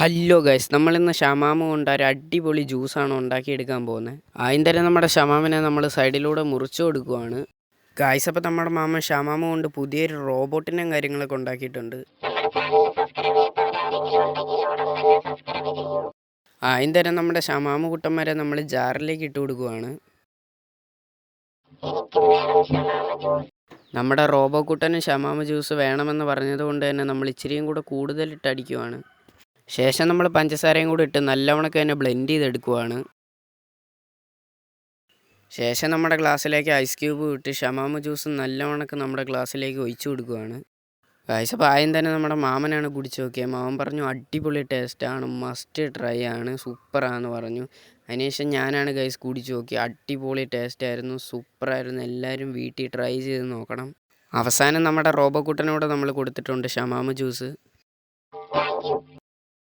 Hello guys, നമ്മളിന്ന് ഷമാമ കൊണ്ട് ഒരു അടിപൊളി ജ്യൂസാണ് ഉണ്ടാക്കിയെടുക്കാൻ പോകുന്നത്. ആദ്യം തന്നെ നമ്മുടെ ഷമാമിനെ നമ്മൾ സൈഡിലൂടെ മുറിച്ചു കൊടുക്കുവാണ്. ഗൈസ്, അപ്പോൾ നമ്മുടെ മാമൻ ഷമാമ കൊണ്ട് പുതിയൊരു റോബോട്ടിനെയും കാര്യങ്ങളൊക്കെ ഉണ്ടാക്കിയിട്ടുണ്ട്. ആദ്യം തന്നെ നമ്മുടെ ഷമാമ കുട്ടന്മാരെ നമ്മൾ ജാറിലേക്ക് ഇട്ട് കൊടുക്കുവാണ്. നമ്മുടെ റോബോ കുട്ടന് ഷമാമ ജ്യൂസ് വേണമെന്ന് പറഞ്ഞതുകൊണ്ട് തന്നെ നമ്മൾ ഇച്ചിരിയും കൂടെ കൂടുതലിട്ട് അടിക്കുവാണ്. ശേഷം നമ്മൾ പഞ്ചസാരയും കൂടി ഇട്ട് നല്ലവണ്ണക്ക് തന്നെ ബ്ലെൻഡ് ചെയ്തെടുക്കുവാണ്. ശേഷം നമ്മുടെ ഗ്ലാസ്സിലേക്ക് ഐസ് ക്യൂബ് ഇട്ട് ഷമാമ ജ്യൂസ് നല്ലവണ്ണക്ക് നമ്മുടെ ഗ്ലാസ്സിലേക്ക് ഒഴിച്ചു കൊടുക്കുകയാണ്. ഗൈസ്, അപ്പോൾ ആദ്യം തന്നെ നമ്മുടെ മാമനാണ് കുടിച്ച് നോക്കിയത്. മാമൻ പറഞ്ഞു അടിപൊളി ടേസ്റ്റാണ്, മസ്റ്റ് ട്രൈ ആണ്, സൂപ്പറാണെന്ന് പറഞ്ഞു. അതിനുശേഷം ഞാനാണ് ഗൈസ് കുടിച്ച് നോക്കി. അടിപൊളി ടേസ്റ്റായിരുന്നു, സൂപ്പറായിരുന്നു. എല്ലാവരും വീട്ടിൽ ട്രൈ ചെയ്ത് നോക്കണം. അവസാനം നമ്മുടെ റോബോ കുട്ടനോട് നമ്മൾ കൊടുത്തിട്ടുണ്ട് ഷമാമ ജ്യൂസ്.